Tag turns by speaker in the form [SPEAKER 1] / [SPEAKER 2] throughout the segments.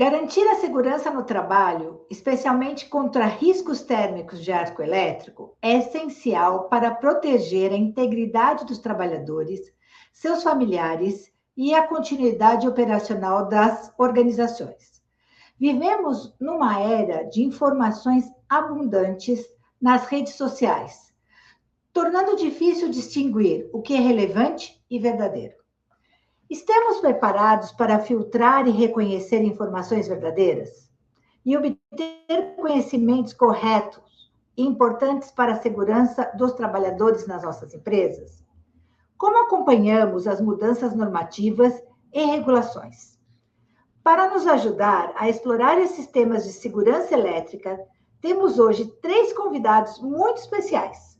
[SPEAKER 1] Garantir a segurança no trabalho, especialmente contra riscos térmicos de arco elétrico, é essencial para proteger a integridade dos trabalhadores, seus familiares e a continuidade operacional das organizações. Vivemos numa era de informações abundantes nas redes sociais, tornando difícil distinguir o que é relevante e verdadeiro. Estamos preparados para filtrar e reconhecer informações verdadeiras e obter conhecimentos corretos e importantes para a segurança dos trabalhadores nas nossas empresas? Como acompanhamos as mudanças normativas e regulações? Para nos ajudar a explorar esses temas de segurança elétrica, temos hoje 3 convidados muito especiais,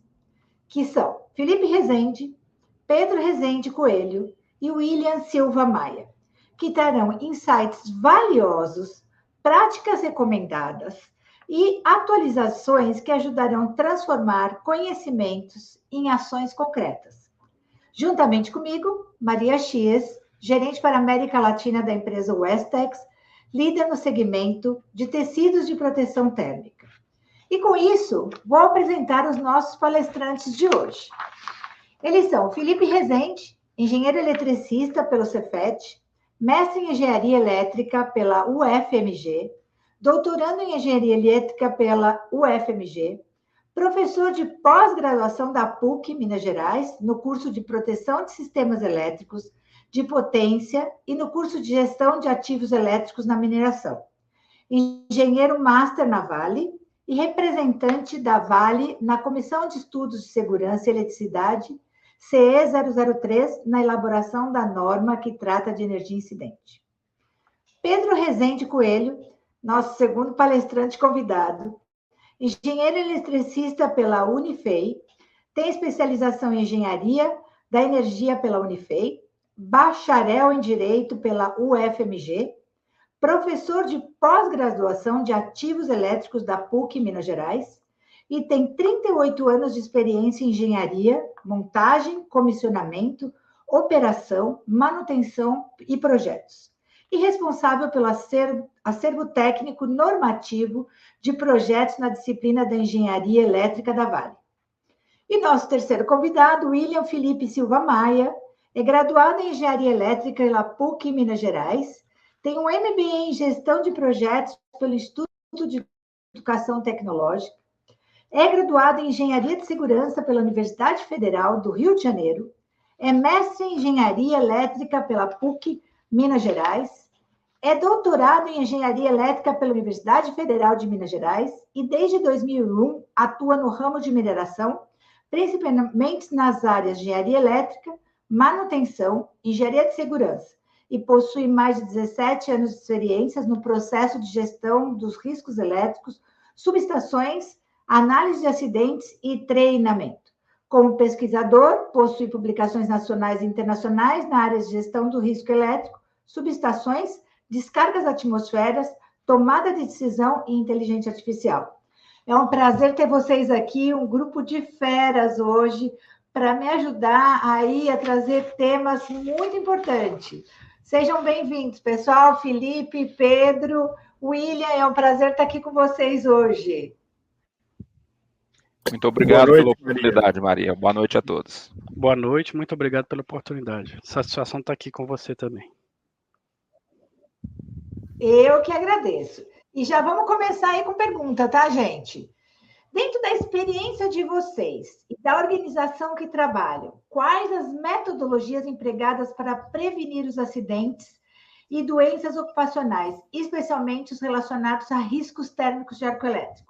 [SPEAKER 1] que são Felipe Rezende, Pedro Rezende Coelho e William Silva Maia, que trarão insights valiosos, práticas recomendadas e atualizações que ajudarão a transformar conhecimentos em ações concretas. Juntamente comigo, Maria Chies, gerente para a América Latina da empresa Westex, líder no segmento de tecidos de proteção térmica. E com isso, vou apresentar os nossos palestrantes de hoje. Eles são Felipe Rezende, engenheiro eletricista pelo Cefet, mestre em engenharia elétrica pela UFMG, doutorando em engenharia elétrica pela UFMG, professor de pós-graduação da PUC, Minas Gerais, no curso de proteção de sistemas elétricos, de potência e no curso de gestão de ativos elétricos na mineração. Engenheiro master na Vale e representante da Vale na Comissão de Estudos de Segurança e Eletricidade, CE 003, na elaboração da norma que trata de energia incidente. Pedro Rezende Coelho, nosso segundo palestrante convidado, engenheiro eletricista pela Unifei, tem especialização em engenharia da energia pela Unifei, bacharel em direito pela UFMG, professor de pós-graduação de ativos elétricos da PUC Minas Gerais, e tem 38 anos de experiência em engenharia, montagem, comissionamento, operação, manutenção e projetos. E responsável pelo acervo técnico normativo de projetos na disciplina da Engenharia Elétrica da Vale. E nosso terceiro convidado, William Felipe Silva Maia, é graduado em Engenharia Elétrica pela PUC Minas Gerais, tem um MBA em Gestão de Projetos pelo Instituto de Educação Tecnológica, é graduado em Engenharia de Segurança pela Universidade Federal do Rio de Janeiro, é mestre em Engenharia Elétrica pela PUC Minas Gerais, é doutorado em Engenharia Elétrica pela Universidade Federal de Minas Gerais e, desde 2001, atua no ramo de mineração, principalmente nas áreas de engenharia elétrica, manutenção e engenharia de segurança, e possui mais de 17 anos de experiências no processo de gestão dos riscos elétricos, subestações, análise de acidentes e treinamento. Como pesquisador, possui publicações nacionais e internacionais na área de gestão do risco elétrico, subestações, descargas atmosferas, tomada de decisão e inteligência artificial. É um prazer ter vocês aqui, um grupo de feras hoje, para me ajudar aí a trazer temas muito importantes. Sejam bem-vindos, pessoal. Felipe, Pedro, William, é um prazer estar aqui com vocês hoje.
[SPEAKER 2] Muito obrigado pela oportunidade, Maria. Boa noite a todos.
[SPEAKER 3] Boa noite, muito obrigado pela oportunidade. Satisfação estar aqui com você também.
[SPEAKER 1] Eu que agradeço. E já vamos começar aí com pergunta, tá, gente? Dentro da experiência de vocês e da organização que trabalham, quais as metodologias empregadas para prevenir os acidentes e doenças ocupacionais, especialmente os relacionados a riscos térmicos de arco elétrico?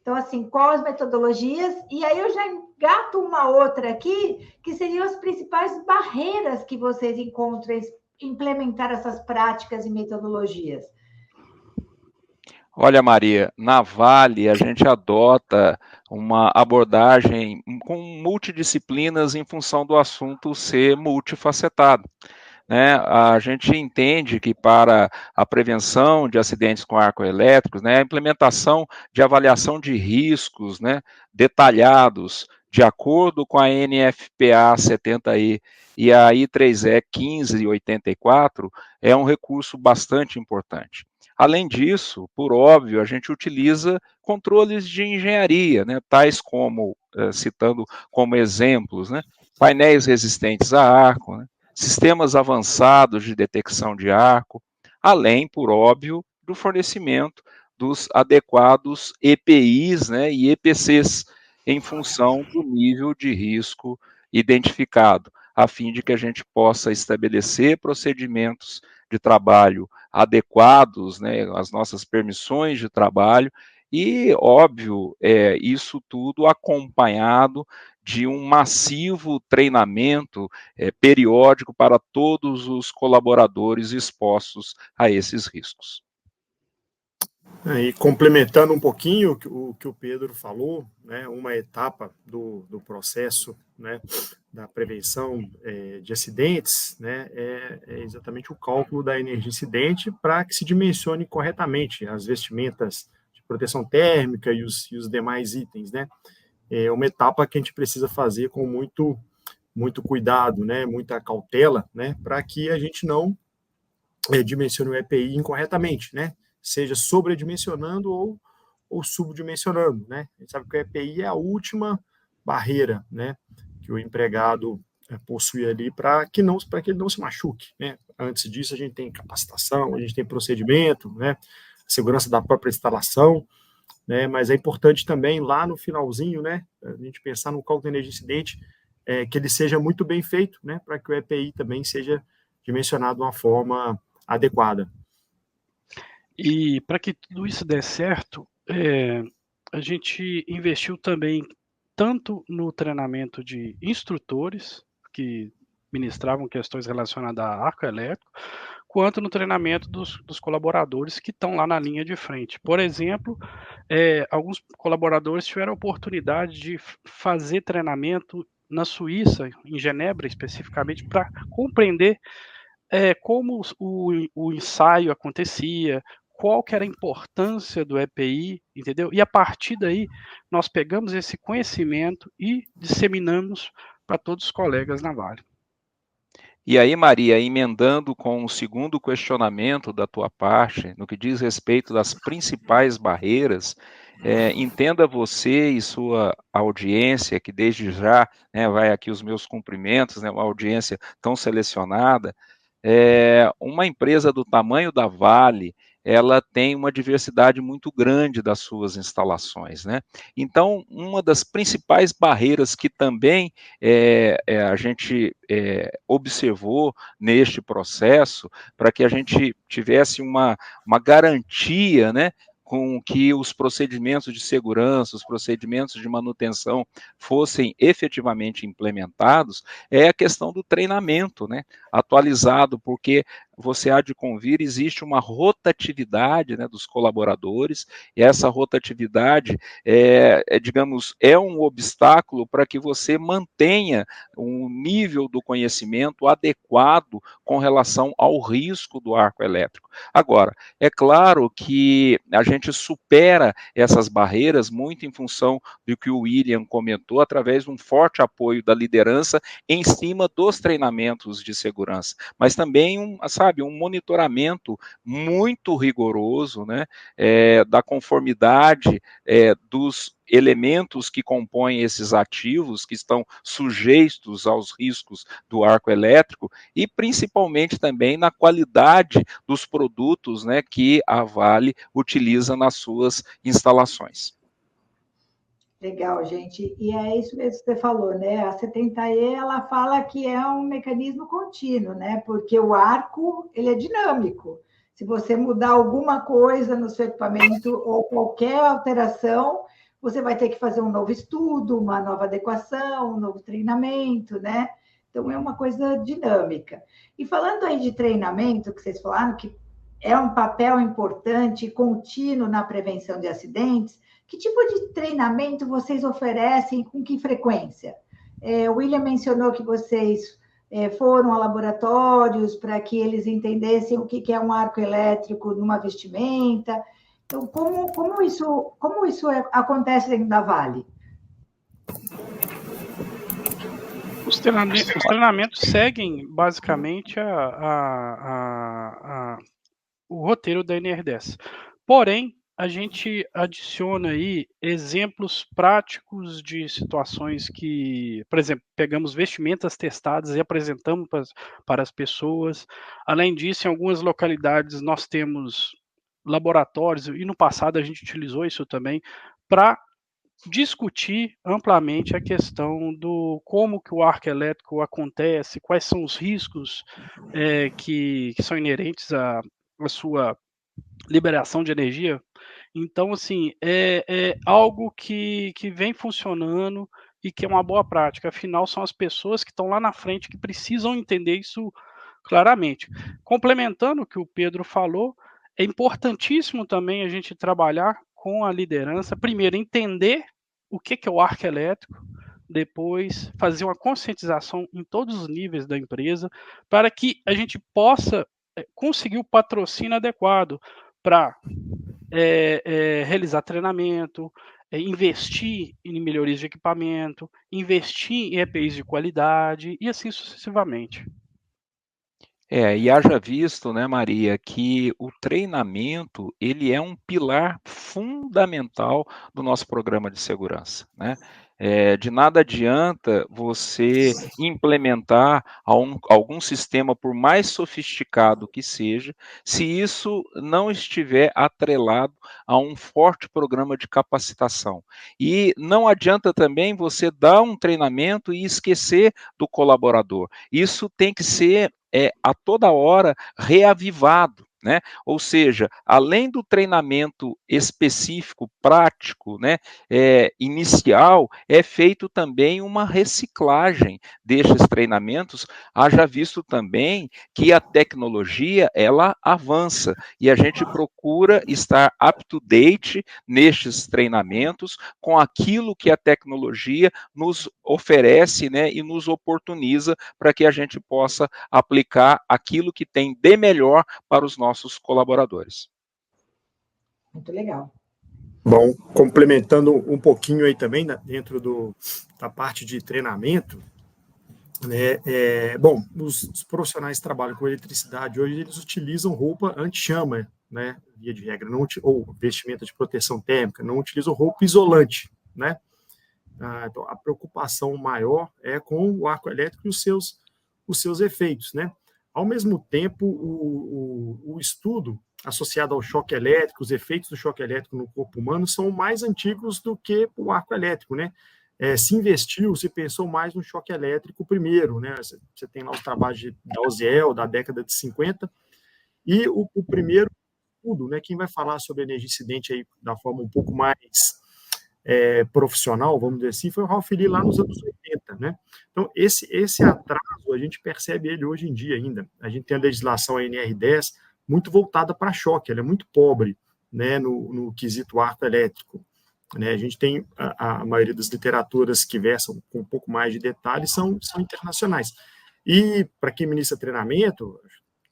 [SPEAKER 1] Então, assim, quais as metodologias? E aí eu já engato uma outra aqui, que seriam as principais barreiras que vocês encontram em implementar essas práticas e metodologias.
[SPEAKER 2] Olha, Maria, na Vale a gente adota uma abordagem com multidisciplinas em função do assunto ser multifacetado. Né, a gente entende que para a prevenção de acidentes com arco elétricos, né, a implementação de avaliação de riscos, né, detalhados, de acordo com a NFPA 70I e a I3E 1584, é um recurso bastante importante. Além disso, por óbvio, a gente utiliza controles de engenharia, né, tais como, citando como exemplos, né, painéis resistentes a arco, né, sistemas avançados de detecção de arco, além, por óbvio, do fornecimento dos adequados EPIs, né, e EPCs, em função do nível de risco identificado, a fim de que a gente possa estabelecer procedimentos de trabalho adequados, né, às nossas permissões de trabalho, e, óbvio, isso tudo acompanhado de um massivo treinamento periódico para todos os colaboradores expostos a esses riscos.
[SPEAKER 4] E complementando um pouquinho o que o Pedro falou, né, uma etapa do processo, né, da prevenção de acidentes, né, é exatamente o cálculo da energia incidente para que se dimensione corretamente as vestimentas de proteção térmica e os demais itens, né. É uma etapa que a gente precisa fazer com muito cuidado, né, muita cautela, né, para que a gente não dimensione o EPI incorretamente, né, seja sobredimensionando ou subdimensionando, né. A gente sabe que o EPI é a última barreira, né, que o empregado possui ali para que ele não se machuque, né. Antes disso, a gente tem capacitação, a gente tem procedimento, né, segurança da própria instalação, né, mas é importante também, lá no finalzinho, né, a gente pensar no cálculo de energia incidente, que ele seja muito bem feito, né, para que o EPI também seja dimensionado de uma forma adequada.
[SPEAKER 3] E para que tudo isso dê certo, a gente investiu também tanto no treinamento de instrutores, que ministravam questões relacionadas a arco elétrico, quanto no treinamento dos colaboradores que estão lá na linha de frente. Por exemplo, alguns colaboradores tiveram a oportunidade de fazer treinamento na Suíça, em Genebra especificamente, para compreender como o ensaio acontecia, qual que era a importância do EPI, entendeu? E a partir daí, nós pegamos esse conhecimento e disseminamos para todos os colegas na Vale.
[SPEAKER 2] E aí, Maria, emendando com o segundo questionamento da tua parte, no que diz respeito das principais barreiras, entenda você e sua audiência, que desde já, né, vai aqui os meus cumprimentos, né, uma audiência tão selecionada, uma empresa do tamanho da Vale, ela tem uma diversidade muito grande das suas instalações, né? Então, uma das principais barreiras que também a gente observou neste processo, para que a gente tivesse uma garantia, né, com que os procedimentos de segurança, os procedimentos de manutenção fossem efetivamente implementados, é a questão do treinamento, né, atualizado, porque você há de convir, existe uma rotatividade, né, dos colaboradores, e essa rotatividade, digamos, é um obstáculo para que você mantenha um nível do conhecimento adequado com relação ao risco do arco elétrico. Agora, é claro que a gente supera essas barreiras muito em função do que o William comentou, através de um forte apoio da liderança em cima dos treinamentos de segurança, mas também um monitoramento muito rigoroso, né, da conformidade dos elementos que compõem esses ativos, que estão sujeitos aos riscos do arco elétrico, e principalmente também na qualidade dos produtos, né, que a Vale utiliza nas suas instalações.
[SPEAKER 1] Legal, gente. E é isso mesmo que você falou, né? A 70E, ela fala que é um mecanismo contínuo, né? Porque o arco, ele é dinâmico. Se você mudar alguma coisa no seu equipamento ou qualquer alteração, você vai ter que fazer um novo estudo, uma nova adequação, um novo treinamento, né? Então, é uma coisa dinâmica. E falando aí de treinamento, que vocês falaram que é um papel importante e contínuo na prevenção de acidentes, que tipo de treinamento vocês oferecem, com que frequência? O William mencionou que vocês foram a laboratórios para que eles entendessem o que é um arco elétrico numa vestimenta. Então, como isso acontece dentro da Vale?
[SPEAKER 3] Os treinamentos seguem basicamente o roteiro da NR10. Porém, a gente adiciona aí exemplos práticos de situações que, por exemplo, pegamos vestimentas testadas e apresentamos para as pessoas. Além disso, em algumas localidades nós temos laboratórios, e no passado a gente utilizou isso também, para discutir amplamente a questão do como que o arco elétrico acontece, quais são os riscos que são inerentes à sua liberação de energia. Então, assim, é algo que vem funcionando e que é uma boa prática. Afinal, são as pessoas que estão lá na frente que precisam entender isso claramente. Complementando o que o Pedro falou, é importantíssimo também a gente trabalhar com a liderança. Primeiro, entender o que é o arco elétrico, depois fazer uma conscientização em todos os níveis da empresa, para que a gente possa conseguir o patrocínio adequado para realizar treinamento, investir em melhorias de equipamento, investir em EPIs de qualidade e assim sucessivamente.
[SPEAKER 2] E haja visto, né, Maria, que o treinamento, ele é um pilar fundamental do nosso programa de segurança, né? De nada adianta você implementar algum sistema, por mais sofisticado que seja, se isso não estiver atrelado a um forte programa de capacitação. E não adianta também você dar um treinamento e esquecer do colaborador. Isso tem que ser a toda hora reavivado, né? Ou seja, além do treinamento específico, prático, né, inicial, é feito também uma reciclagem destes treinamentos, haja visto também que a tecnologia, ela avança, e a gente procura estar up to date nestes treinamentos, com aquilo que a tecnologia nos oferece, né, e nos oportuniza para que a gente possa aplicar aquilo que tem de melhor para os nossos colaboradores.
[SPEAKER 1] Muito legal.
[SPEAKER 4] Bom, complementando um pouquinho aí também, dentro da parte de treinamento, né, bom, os profissionais que trabalham com eletricidade hoje, eles utilizam roupa anti-chama, né, via de regra, ou vestimenta de proteção térmica, não utilizam roupa isolante, né? Então, a preocupação maior é com o arco elétrico e os seus efeitos, né? Ao mesmo tempo, o estudo associado ao choque elétrico, os efeitos do choque elétrico no corpo humano são mais antigos do que o arco elétrico, né? Se pensou mais no choque elétrico primeiro, né? Você tem lá os trabalhos da Oziel, da década de 50, e o primeiro estudo, né? Quem vai falar sobre energia incidente aí da forma um pouco mais profissional, vamos dizer assim, foi o Ralph Lee lá nos anos 80, né? Então, esse atraso, a gente percebe ele hoje em dia ainda. A gente tem a legislação NR10 muito voltada para choque, ela é muito pobre, né, no quesito arco elétrico, né? A gente tem a maioria das literaturas que versam com um pouco mais de detalhes são internacionais. E, para quem ministra treinamento,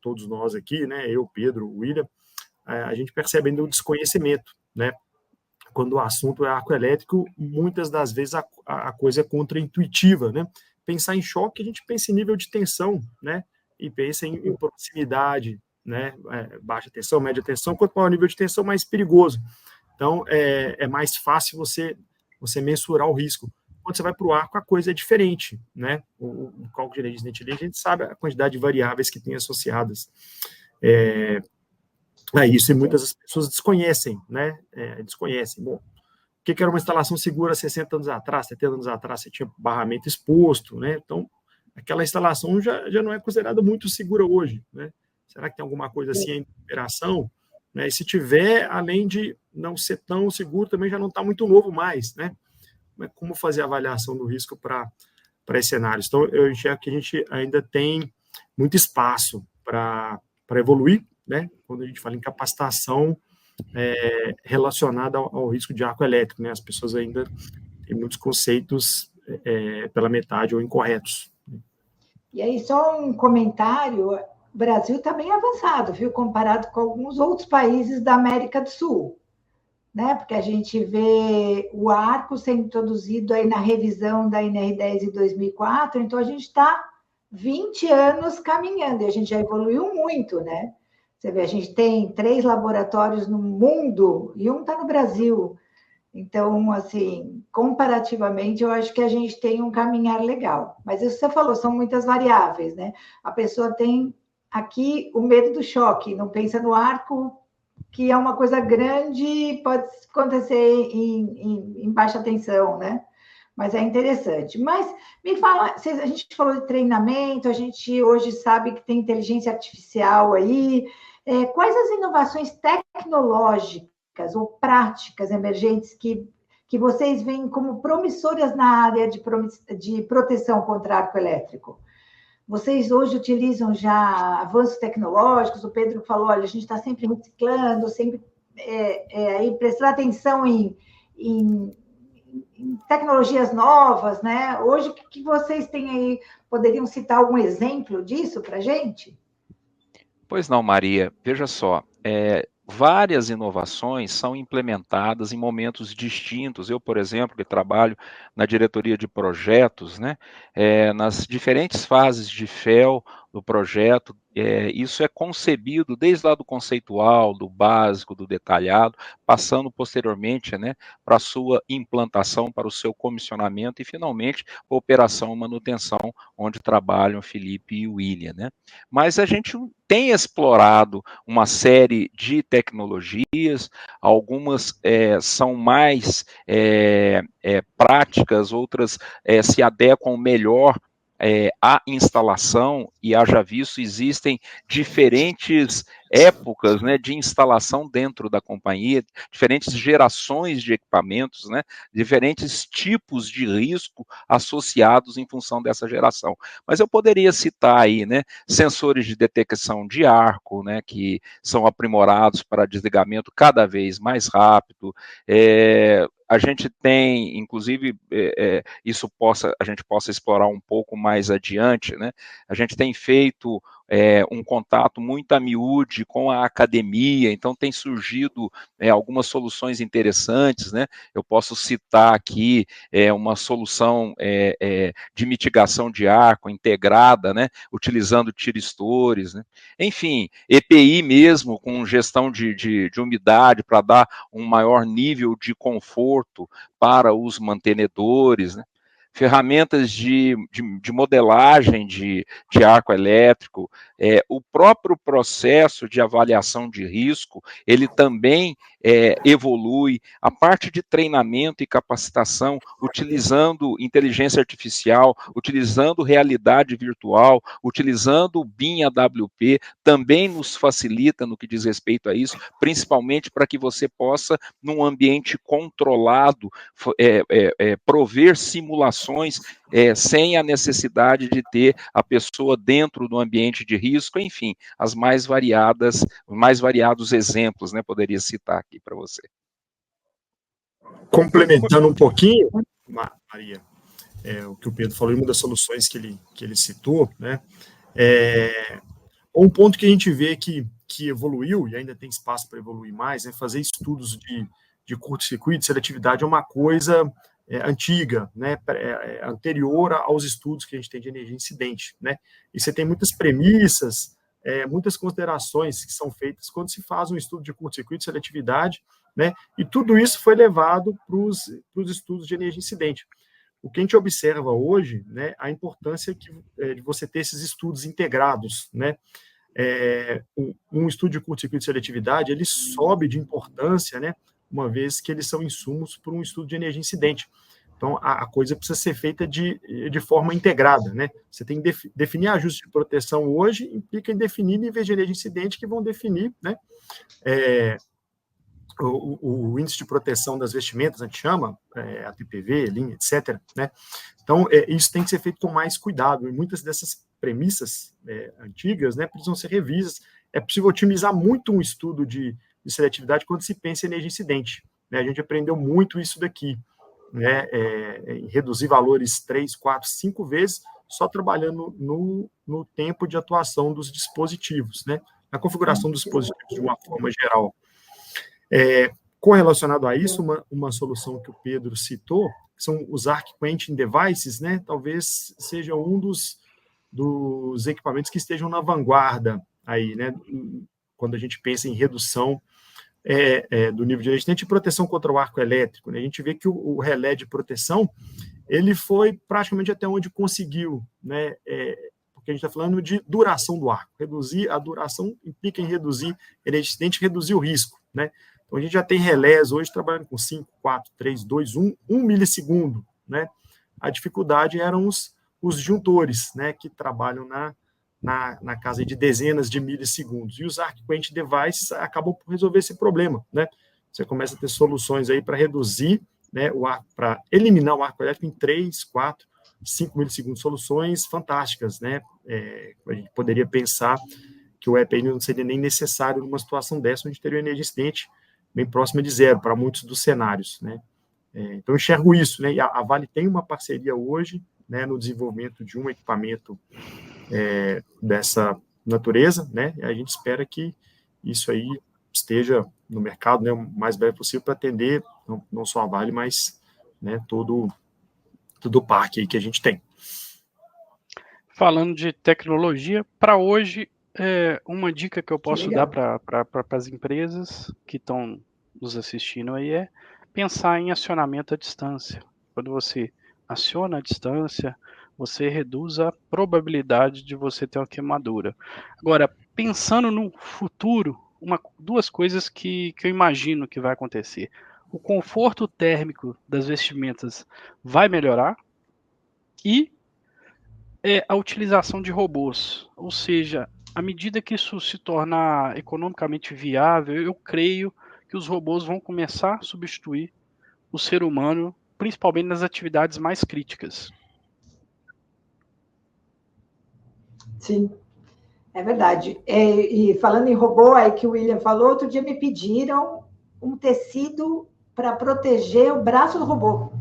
[SPEAKER 4] todos nós aqui, né, eu, Pedro, William, a gente percebe ainda o desconhecimento, né? Quando o assunto é arco elétrico, muitas das vezes a coisa é contraintuitiva, né? Pensar em choque, a gente pensa em nível de tensão, né? E pensa em proximidade, né? Baixa tensão, média tensão, quanto maior o nível de tensão, mais perigoso. Então, é mais fácil você mensurar o risco. Quando você vai para o arco, a coisa é diferente, né? O cálculo de energia incidente ali, a gente sabe a quantidade de variáveis que tem associadas a isso, e muitas pessoas desconhecem, né? Desconhecem. Bom, o que era uma instalação segura 60 anos atrás, 70 anos atrás, você tinha barramento exposto, né? Então, aquela instalação já não é considerada muito segura hoje, né? Será que tem alguma coisa assim em operação? Né? E se tiver, além de não ser tão seguro, também já não está muito novo mais, né? Mas como fazer a avaliação do risco para esses cenários? Então, eu enxergo que a gente ainda tem muito espaço para evoluir, né? Quando a gente fala em capacitação relacionada ao risco de arco elétrico, né? As pessoas ainda têm muitos conceitos pela metade ou incorretos.
[SPEAKER 1] E aí, só um comentário: o Brasil está bem avançado, viu? Comparado com alguns outros países da América do Sul, né? Porque a gente vê o arco sendo introduzido aí na revisão da NR10 em 2004, então a gente está 20 anos caminhando, e a gente já evoluiu muito, né? Você vê, a gente tem 3 laboratórios no mundo e um está no Brasil. Então, assim, comparativamente, eu acho que a gente tem um caminhar legal. Mas isso que você falou, são muitas variáveis, né? A pessoa tem aqui o medo do choque, não pensa no arco, que é uma coisa grande, pode acontecer em baixa tensão, né? Mas é interessante. Mas me fala, a gente falou de treinamento, a gente hoje sabe que tem inteligência artificial aí. Quais as inovações tecnológicas ou práticas emergentes que vocês veem como promissoras na área de proteção contra arco elétrico? Vocês hoje utilizam já avanços tecnológicos? O Pedro falou, olha, a gente está sempre reciclando, sempre aí prestar atenção em tecnologias novas, né? Hoje, o que vocês têm aí? Poderiam citar algum exemplo disso para a gente?
[SPEAKER 2] Pois não, Maria. Veja só, várias inovações são implementadas em momentos distintos. Eu, por exemplo, que trabalho na diretoria de projetos, né, nas diferentes fases de FEL do projeto, isso é concebido desde lá do conceitual, do básico, do detalhado, passando posteriormente, né, para a sua implantação, para o seu comissionamento e, finalmente, a operação e manutenção, onde trabalham o Felipe e o William, né. Mas a gente tem explorado uma série de tecnologias, algumas são mais práticas, outras se adequam melhor à instalação, e haja visto, existem diferentes épocas, né, de instalação dentro da companhia, diferentes gerações de equipamentos, né, diferentes tipos de risco associados em função dessa geração. Mas eu poderia citar aí, né, sensores de detecção de arco, né, que são aprimorados para desligamento cada vez mais rápido. A gente tem, inclusive, a gente possa explorar um pouco mais adiante, né? A gente tem feito um contato muito a miúde com a academia, então tem surgido algumas soluções interessantes, né? Eu posso citar aqui uma solução de mitigação de arco integrada, né? Utilizando tiristores, né? Enfim, EPI mesmo, com gestão de umidade para dar um maior nível de conforto para os mantenedores, né? Ferramentas de modelagem de arco elétrico, o próprio processo de avaliação de risco, ele também evolui, a parte de treinamento e capacitação, utilizando inteligência artificial, utilizando realidade virtual, utilizando o BIM AWP, também nos facilita no que diz respeito a isso, principalmente para que você possa, num ambiente controlado, prover simulações sem a necessidade de ter a pessoa dentro do ambiente de risco, enfim, os mais variados exemplos, né, poderia citar aqui para você.
[SPEAKER 4] Complementando um pouquinho, Maria, o que o Pedro falou, uma das soluções que ele citou, né, um ponto que a gente vê que evoluiu, e ainda tem espaço para evoluir mais, é fazer estudos de curto-circuito, seletividade é uma coisa antiga, né, anterior aos estudos que a gente tem de energia incidente, né, e você tem muitas premissas, muitas considerações que são feitas quando se faz um estudo de curto-circuito, seletividade, né, e tudo isso foi levado para os estudos de energia incidente. O que a gente observa hoje, né, a importância de você ter esses estudos integrados, né, um estudo de curto-circuito de seletividade, ele sobe de importância, né, uma vez que eles são insumos para um estudo de energia incidente. Então, a coisa precisa ser feita de forma integrada, né? Você tem que definir ajustes de proteção hoje, implica em definir níveis de energia incidente que vão definir, né, o índice de proteção das vestimentas, a gente chama, ATPV, linha, etc., né? Então, isso tem que ser feito com mais cuidado, e muitas dessas premissas antigas, né, precisam ser revistas. É possível otimizar muito um estudo de seletividade quando se pensa em energia incidente, né? A gente aprendeu muito isso daqui, né, em reduzir valores 3, 4, 5 vezes, só trabalhando no tempo de atuação dos dispositivos, né, na configuração dos dispositivos de uma forma geral. Correlacionado a isso, uma solução que o Pedro citou, são os Arc Quenching Devices, né, talvez seja um dos equipamentos que estejam na vanguarda aí, né, quando a gente pensa em redução do nível de acidente e proteção contra o arco elétrico, né? A gente vê que o relé de proteção ele foi praticamente até onde conseguiu, né? Porque a gente está falando de duração do arco. Reduzir a duração implica em reduzir incidente, reduzir o risco, né? Então a gente já tem relés hoje trabalhando com 5, 4, 3, 2, 1 milissegundo, né? A dificuldade eram os juntores, né? Que trabalham na casa de dezenas de milissegundos. E os arc-quench devices acabam por resolver esse problema, né? Você começa a ter soluções aí para reduzir, né, para eliminar o arco elétrico em 3, 4, 5 milissegundos. Soluções fantásticas, né? A gente poderia pensar que o EPI não seria nem necessário numa situação dessa, onde teria uma energia incidente bem próxima de zero para muitos dos cenários, né? Então, eu enxergo isso, né? E a Vale tem uma parceria hoje, né, no desenvolvimento de um equipamento dessa natureza, né? E a gente espera que isso aí esteja no mercado, né, o mais breve possível para atender não só a Vale, mas, né, todo o parque aí que a gente tem.
[SPEAKER 3] Falando de tecnologia, para hoje, uma dica que eu posso dar para as empresas que estão nos assistindo aí é pensar em acionamento à distância. Quando você aciona à distância, você reduz a probabilidade de você ter uma queimadura. Agora, pensando no futuro, duas coisas que eu imagino que vai acontecer. O conforto térmico das vestimentas vai melhorar e a utilização de robôs. Ou seja, à medida que isso se tornar economicamente viável, eu creio que os robôs vão começar a substituir o ser humano, principalmente nas atividades mais críticas.
[SPEAKER 1] Sim, é verdade. E falando em robô, aí que o William falou, outro dia me pediram um tecido para proteger o braço do robô,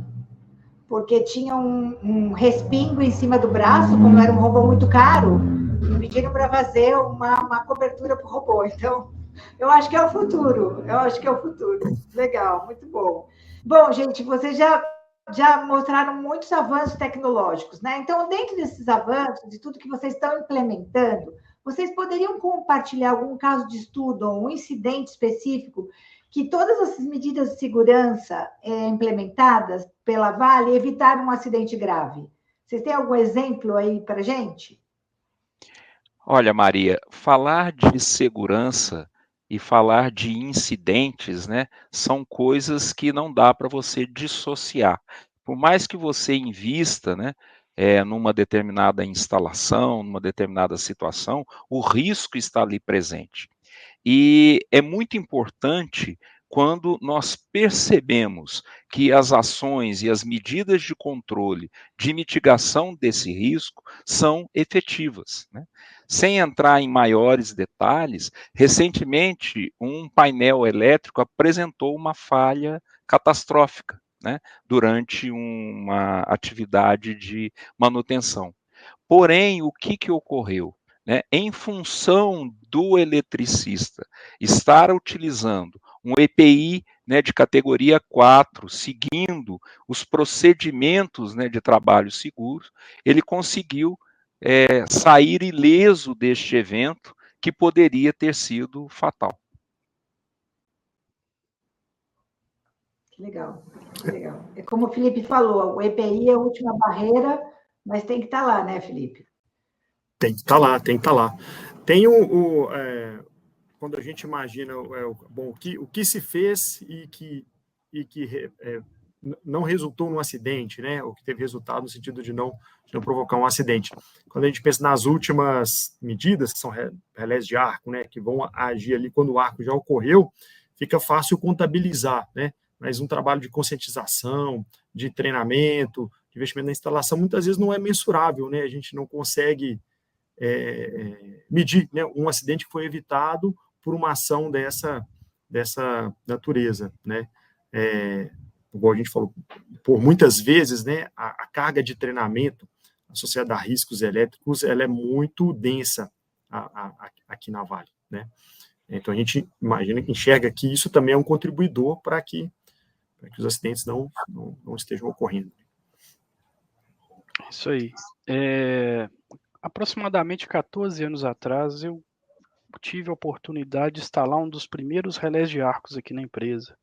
[SPEAKER 1] porque tinha um respingo em cima do braço, como era um robô muito caro, me pediram para fazer uma cobertura para o robô. Então, eu acho que é o futuro. Legal, muito bom. Bom, gente, vocês já mostraram muitos avanços tecnológicos, né? Então, dentro desses avanços, de tudo que vocês estão implementando, vocês poderiam compartilhar algum caso de estudo ou um incidente específico que todas essas medidas de segurança implementadas pela Vale evitaram um acidente grave? Vocês têm algum exemplo aí para a gente?
[SPEAKER 2] Olha, Maria, falar de segurança e falar de incidentes, né, são coisas que não dá para você dissociar. Por mais que você invista, né, numa determinada instalação, numa determinada situação, o risco está ali presente. E é muito importante quando nós percebemos que as ações e as medidas de controle, de mitigação desse risco, são efetivas, né? Sem entrar em maiores detalhes, recentemente um painel elétrico apresentou uma falha catastrófica, né, durante uma atividade de manutenção. Porém, o que ocorreu? Né, em função do eletricista estar utilizando um EPI, né, de categoria 4, seguindo os procedimentos, né, de trabalho seguros, ele conseguiu sair ileso deste evento que poderia ter sido fatal.
[SPEAKER 1] Legal, legal. É como o Felipe falou, o EPI é a última barreira, mas tem que estar lá, né, Felipe?
[SPEAKER 4] Tem que estar lá. Tem quando a gente imagina o que se fez e que não resultou num acidente, né? Ou que teve resultado no sentido de não provocar um acidente. Quando a gente pensa nas últimas medidas, que são relés de arco, né? Que vão agir ali quando o arco já ocorreu, fica fácil contabilizar, né? Mas um trabalho de conscientização, de treinamento, de investimento na instalação, muitas vezes não é mensurável, né? A gente não consegue medir, né, um acidente que foi evitado por uma ação dessa natureza, né? Igual a gente falou, por muitas vezes, né, a carga de treinamento associada a riscos elétricos, ela é muito densa aqui na Vale, né? Então a gente enxerga que isso também é um contribuidor para que os acidentes não estejam ocorrendo.
[SPEAKER 3] Isso aí. Aproximadamente 14 anos atrás, eu tive a oportunidade de instalar um dos primeiros relés de arcos aqui na empresa.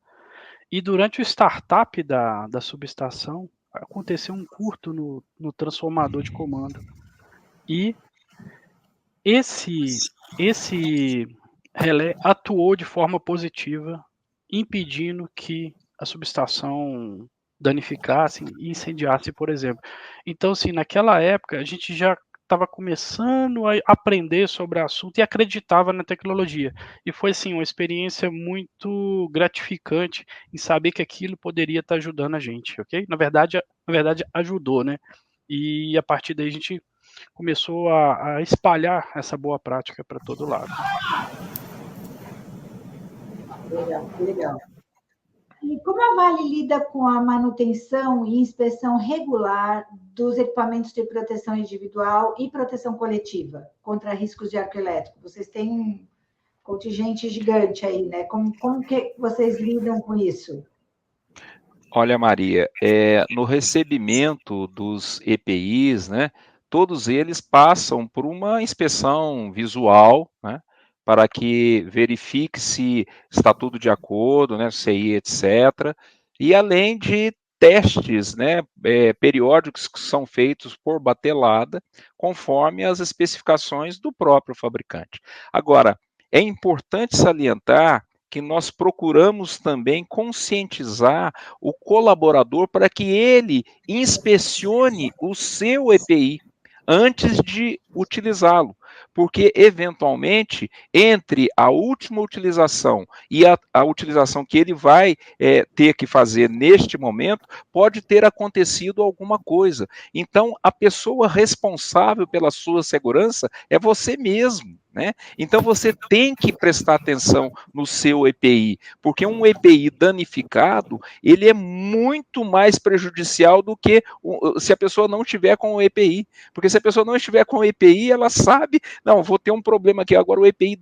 [SPEAKER 3] E durante o startup da subestação, aconteceu um curto no transformador de comando. E esse relé atuou de forma positiva, impedindo que a subestação danificasse e incendiasse, por exemplo. Então, assim, naquela época, a gente já estava começando a aprender sobre o assunto e acreditava na tecnologia. E foi, assim, uma experiência muito gratificante em saber que aquilo poderia estar ajudando a gente, ok? Na verdade ajudou, né? E a partir daí a gente começou a espalhar essa boa prática para todo lado.
[SPEAKER 1] Legal, legal. E como a Vale lida com a manutenção e inspeção regular dos equipamentos de proteção individual e proteção coletiva contra riscos de arco elétrico? Vocês têm um contingente gigante aí, né? Como que vocês lidam com isso?
[SPEAKER 2] Olha, Maria, no recebimento dos EPIs, né, todos eles passam por uma inspeção visual, né, para que verifique se está tudo de acordo, né, CI, etc. E além de testes, né, periódicos que são feitos por batelada, conforme as especificações do próprio fabricante. Agora, é importante salientar que nós procuramos também conscientizar o colaborador para que ele inspecione o seu EPI antes de utilizá-lo, porque eventualmente entre a última utilização e a utilização que ele vai ter que fazer neste momento, pode ter acontecido alguma coisa. Então, a pessoa responsável pela sua segurança é você mesmo, né? Então, você tem que prestar atenção no seu EPI, porque um EPI danificado, ele é muito mais prejudicial do que se a pessoa não estiver com o EPI, porque se a pessoa não estiver com o EPI, ela sabe, não, vou ter um problema aqui, agora o EPI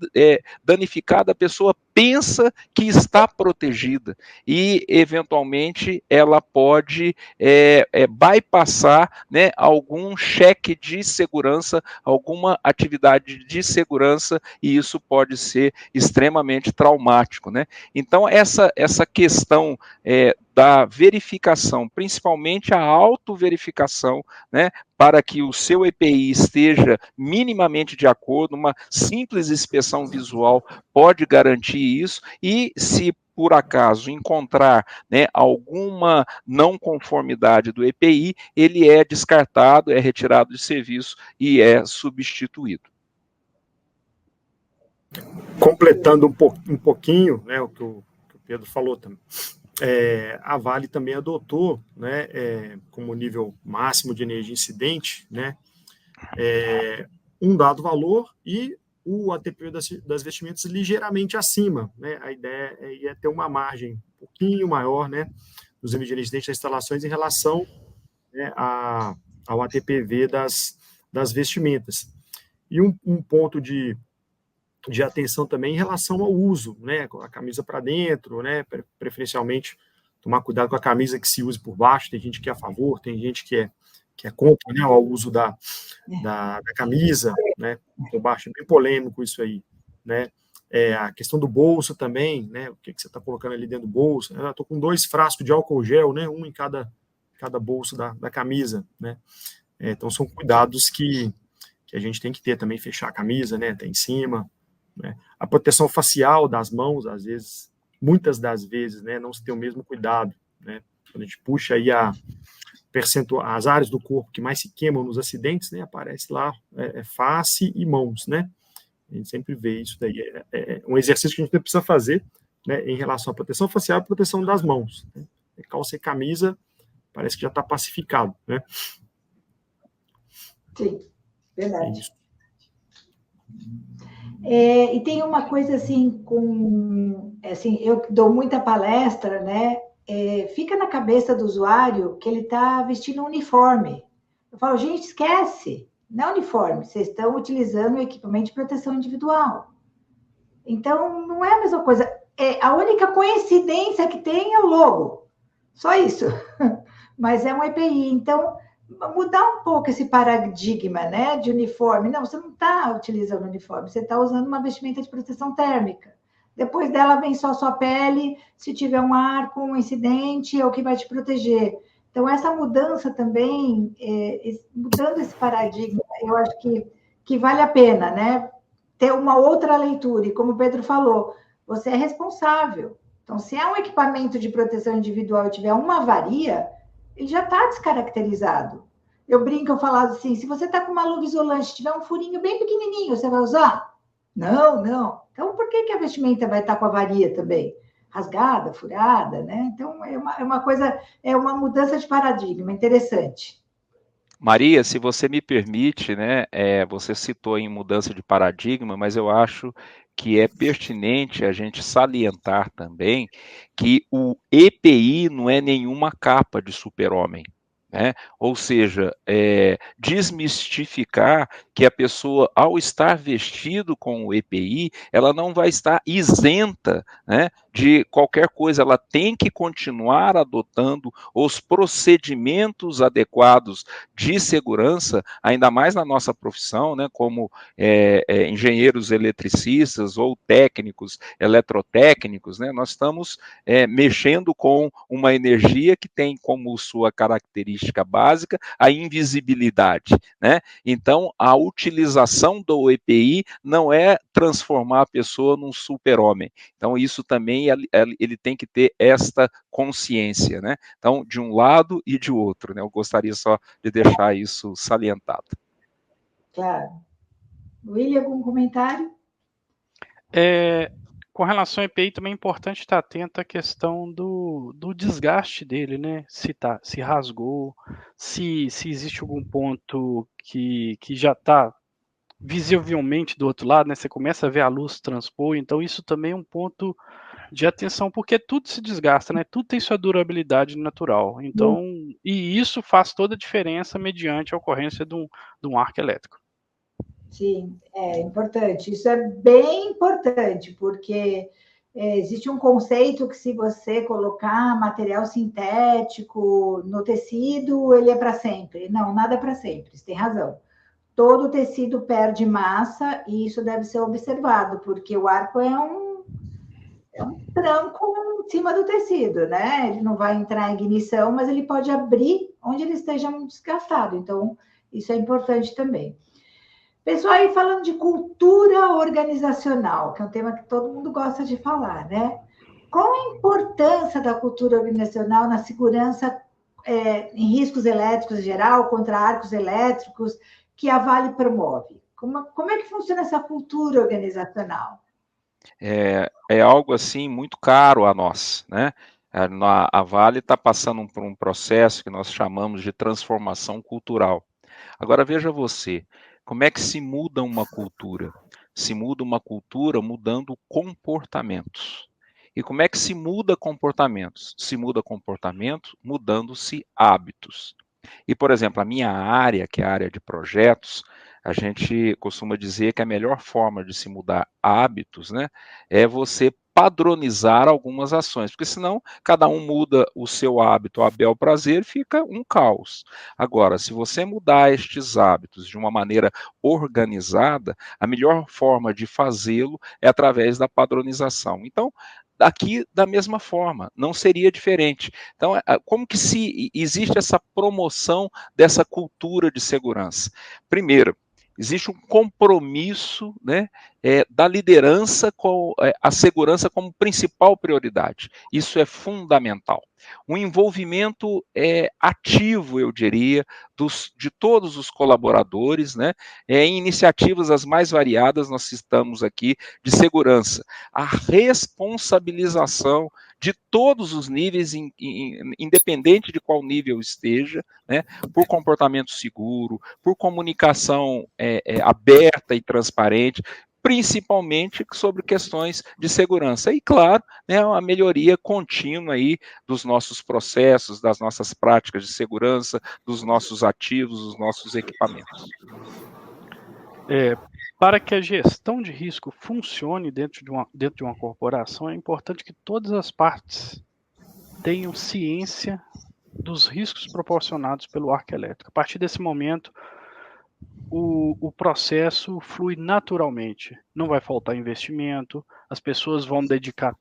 [SPEAKER 2] danificado, a pessoa pensa que está protegida, e eventualmente ela pode bypassar, né, algum cheque de segurança, alguma atividade de segurança, e isso pode ser extremamente traumático, né? Então, essa questão da verificação, principalmente a autoverificação, né, para que o seu EPI esteja minimamente de acordo, uma simples inspeção visual pode garantir isso, e se por acaso encontrar, né, alguma não conformidade do EPI, ele é descartado, é retirado de serviço e é substituído.
[SPEAKER 4] Completando um pouquinho, né, o que o Pedro falou também, a Vale também adotou, né, como nível máximo de energia incidente, né, um dado valor e o ATP das vestimentas ligeiramente acima, né? A ideia é ter uma margem um pouquinho maior, né, dos níveis de energia incidente das instalações em relação, né, ao ATPV das vestimentas. E um ponto de atenção também em relação ao uso, né, a camisa para dentro, né, preferencialmente tomar cuidado com a camisa que se use por baixo, tem gente que é a favor, tem gente que é contra, né, ao uso da camisa, né, por baixo, é bem polêmico isso aí, né, a questão do bolso também, né, o que você está colocando ali dentro do bolso, eu estou com 2 frascos de álcool gel, né, um em cada bolso da camisa, né, então são cuidados que a gente tem que ter também, fechar a camisa, né, até em cima, né? A proteção facial das mãos, às vezes, muitas das vezes, né, não se tem o mesmo cuidado, né? Quando a gente puxa aí as áreas do corpo que mais se queimam nos acidentes, né, aparece lá face e mãos, né? A gente sempre vê isso daí. É um exercício que a gente precisa fazer, né, em relação à proteção facial e proteção das mãos, né? Calça e camisa, parece que já está pacificado, né?
[SPEAKER 1] Sim, verdade. E tem uma coisa assim, eu dou muita palestra, né? Fica na cabeça do usuário que ele está vestindo um uniforme. Eu falo, gente, esquece, não é uniforme, vocês estão utilizando o equipamento de proteção individual. Então, não é a mesma coisa. A única coincidência que tem é o logo, só isso. Mas é um EPI. Então, mudar um pouco esse paradigma, né, de uniforme. Não, você não está utilizando uniforme, você está usando uma vestimenta de proteção térmica. Depois dela vem só a sua pele, se tiver um arco, um incidente, é o que vai te proteger. Então, essa mudança também, mudando esse paradigma, eu acho que vale a pena, né? Ter uma outra leitura. E como o Pedro falou, você é responsável. Então, se é um equipamento de proteção individual e tiver uma avaria, ele já está descaracterizado. Eu brinco, eu falo assim, se você está com uma luva isolante, tiver um furinho bem pequenininho, você vai usar? Não, não. Então, por que a vestimenta vai estar com avaria também? Rasgada, furada, né? Então, é uma coisa, é uma mudança de paradigma interessante.
[SPEAKER 2] Maria, se você me permite, né, você citou em mudança de paradigma, mas eu acho que é pertinente a gente salientar também que o EPI não é nenhuma capa de super-homem. Né? Ou seja, desmistificar que a pessoa, ao estar vestido com o EPI, ela não vai estar isenta, né, de qualquer coisa, ela tem que continuar adotando os procedimentos adequados de segurança, ainda mais na nossa profissão, né, como engenheiros eletricistas ou técnicos eletrotécnicos, né, nós estamos mexendo com uma energia que tem como sua característica básica a invisibilidade, né? Então, a utilização do EPI não é transformar a pessoa num super-homem. Então, isso também ele tem que ter esta consciência, né? Então, de um lado e de outro, né? Eu gostaria só de deixar isso salientado.
[SPEAKER 1] Claro. William, algum comentário?
[SPEAKER 3] Com relação ao EPI, também é importante estar atento à questão do desgaste dele, né? Se rasgou, se existe algum ponto que já está visivelmente do outro lado, né? Você começa a ver a luz transpor, então isso também é um ponto de atenção, porque tudo se desgasta, né? Tudo tem sua durabilidade natural. Então, e isso faz toda a diferença mediante a ocorrência de um arco elétrico.
[SPEAKER 1] Sim, é importante. Isso é bem importante, porque existe um conceito que se você colocar material sintético no tecido, ele é para sempre. Não, nada é para sempre, você tem razão. Todo tecido perde massa e isso deve ser observado, porque o arco é um tranco em cima do tecido, né? Ele não vai entrar em ignição, mas ele pode abrir onde ele esteja muito desgastado. Então, isso é importante também. Pessoal, aí falando de cultura organizacional, que é um tema que todo mundo gosta de falar, né? Qual a importância da cultura organizacional na segurança em riscos elétricos em geral, contra arcos elétricos, que a Vale promove? Como é que funciona essa cultura organizacional?
[SPEAKER 2] É algo assim muito caro a nós, né? A Vale está passando por um processo que nós chamamos de transformação cultural. Agora veja você, como é que se muda uma cultura? Se muda uma cultura mudando comportamentos. E como é que se muda comportamentos? Se muda comportamento mudando-se hábitos. E, por exemplo, a minha área, que é a área de projetos, a gente costuma dizer que a melhor forma de se mudar hábitos, né, é você padronizar algumas ações, porque senão cada um muda o seu hábito a bel prazer, fica um caos. Agora, se você mudar estes hábitos de uma maneira organizada, a melhor forma de fazê-lo é através da padronização. Então, aqui da mesma forma, não seria diferente. Então, como que se existe essa promoção dessa cultura de segurança? Primeiro, existe um compromisso, né, da liderança com a segurança como principal prioridade. Isso é fundamental. Um envolvimento ativo, eu diria, de todos os colaboradores, né, em iniciativas as mais variadas, nós citamos aqui, de segurança. A responsabilização de todos os níveis, independente de qual nível esteja, né, por comportamento seguro, por comunicação aberta e transparente, principalmente sobre questões de segurança. E, claro, né, a melhoria contínua aí dos nossos processos, das nossas práticas de segurança, dos nossos ativos, dos nossos equipamentos.
[SPEAKER 3] Para que a gestão de risco funcione dentro de uma corporação, é importante que todas as partes tenham ciência dos riscos proporcionados pelo arco elétrico. A partir desse momento, o processo flui naturalmente. Não vai faltar investimento, as pessoas vão dedicar,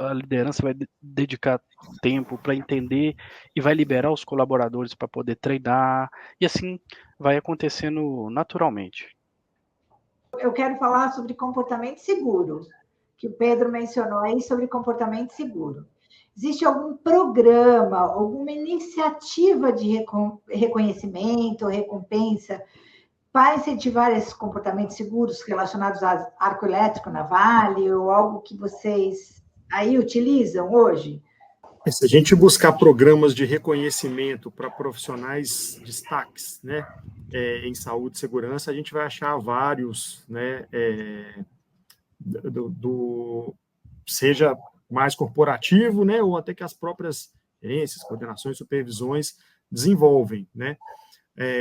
[SPEAKER 3] a liderança vai dedicar tempo para entender e vai liberar os colaboradores para poder treinar, e assim vai acontecendo naturalmente.
[SPEAKER 1] Eu quero falar sobre comportamento seguro, que o Pedro mencionou aí sobre comportamento seguro. Existe algum programa, alguma iniciativa de reconhecimento, recompensa, para incentivar esses comportamentos seguros relacionados a arco elétrico na Vale, ou algo que vocês aí utilizam hoje?
[SPEAKER 4] Se a gente buscar programas de reconhecimento para profissionais destaques, né, em saúde e segurança, a gente vai achar vários, né, seja mais corporativo, né, ou até que as próprias gerências, coordenações, supervisões desenvolvem, né,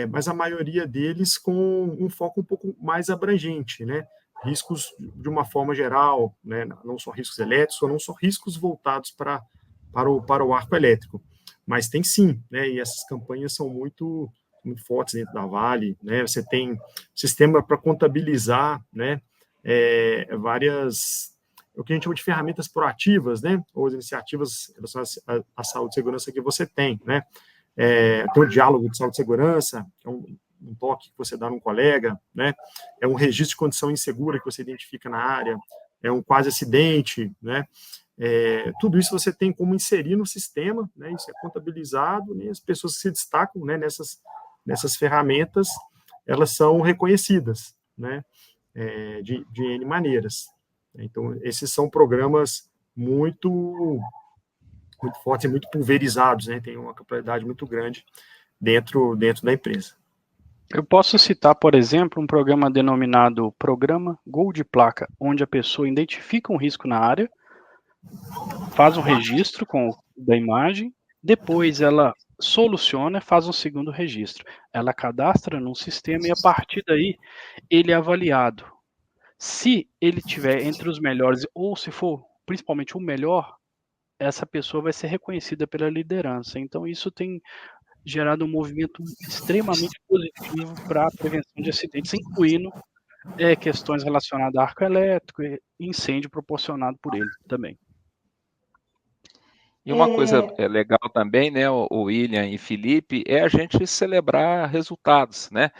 [SPEAKER 4] mas a maioria deles com um foco um pouco mais abrangente, né, riscos de uma forma geral, né, não só riscos elétricos, ou não só riscos voltados para o arco elétrico, mas tem sim, né, e essas campanhas são muito fortes dentro da Vale, né, você tem sistema para contabilizar, né, várias, o que a gente chama de ferramentas proativas, né, ou as iniciativas relacionadas à saúde e segurança que você tem, né, tem o diálogo de saúde e segurança, que é um toque que você dá num colega, né, é um registro de condição insegura que você identifica na área, é um quase acidente, né, tudo isso você tem como inserir no sistema, né, isso é contabilizado, né, as pessoas que se destacam, né, nessas ferramentas, elas são reconhecidas, né, de N maneiras. Então, esses são programas muito fortes e muito pulverizados, né, tem uma capilaridade muito grande dentro da empresa.
[SPEAKER 3] Eu posso citar, por exemplo, um programa denominado Programa Gol de Placa, onde a pessoa identifica um risco na área, faz um registro da imagem, depois ela soluciona, faz um segundo registro. Ela cadastra num sistema e a partir daí ele é avaliado. Se ele tiver entre os melhores ou se for principalmente o melhor, essa pessoa vai ser reconhecida pela liderança. Então isso tem gerado um movimento extremamente positivo para a prevenção de acidentes, incluindo questões relacionadas a arco elétrico e incêndio proporcionado por ele também.
[SPEAKER 2] E uma coisa legal também, né, o William e Felipe, é a gente celebrar resultados, né?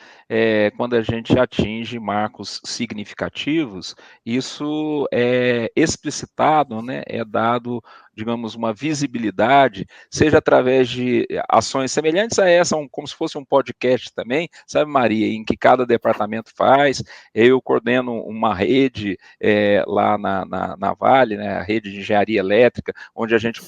[SPEAKER 2] Quando a gente atinge marcos significativos, isso é explicitado, né? É dado, digamos, uma visibilidade, seja através de ações semelhantes a essa, como se fosse um podcast também, sabe, Maria, em que cada departamento faz. Eu coordeno uma rede lá na Vale, né, a rede de engenharia elétrica, onde a gente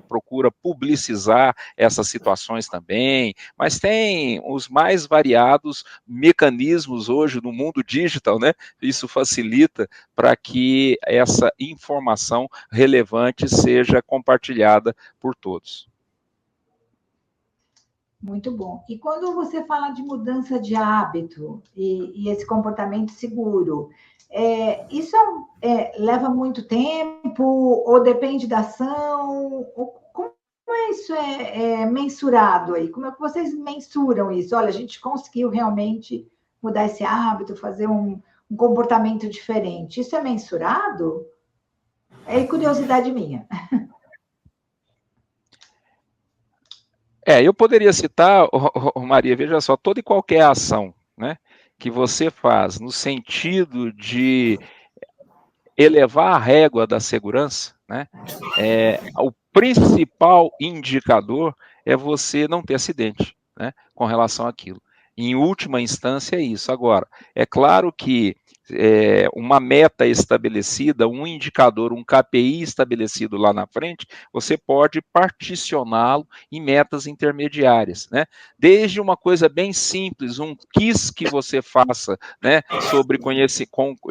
[SPEAKER 2] procura publicizar essas situações também, mas tem os mais variados mecanismos hoje no mundo digital, né? Isso facilita para que essa informação relevante seja compartilhada por todos.
[SPEAKER 1] Muito bom. E quando você fala de mudança de hábito e esse comportamento seguro, isso leva muito tempo ou depende da ação? Como isso é mensurado aí? Como é que vocês mensuram isso? Olha, a gente conseguiu realmente mudar esse hábito, fazer um comportamento diferente. Isso é mensurado? É curiosidade minha.
[SPEAKER 2] Eu poderia citar, Maria, veja só, toda e qualquer ação, né, que você faz no sentido de elevar a régua da segurança, né, o principal indicador é você não ter acidente, né, com relação àquilo. Em última instância é isso. Agora, é claro que uma meta estabelecida, um indicador, um KPI estabelecido lá na frente, você pode particioná-lo em metas intermediárias, né? Desde uma coisa bem simples, um quiz que você faça, né,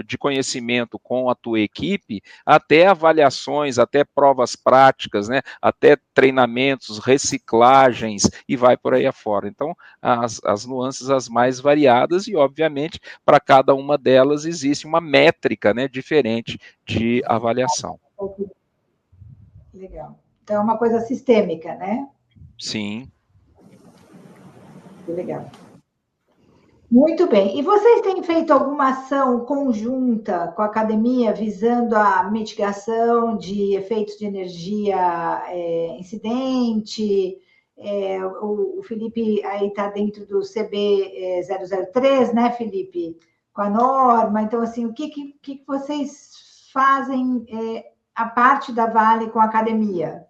[SPEAKER 2] de conhecimento com a tua equipe, até avaliações, até provas práticas, né, até treinamentos, reciclagens e vai por aí afora. Então, as nuances as mais variadas e, obviamente, para cada uma delas existe uma métrica, né, diferente de avaliação.
[SPEAKER 1] Legal. Então, é uma coisa sistêmica, né?
[SPEAKER 2] Sim.
[SPEAKER 1] Que legal. Muito bem. E vocês têm feito alguma ação conjunta com a academia visando a mitigação de efeitos de energia incidente? O Felipe aí está dentro do CB 003, né, Felipe? Com a norma. Então, assim, o que vocês fazem a parte da Vale com a academia?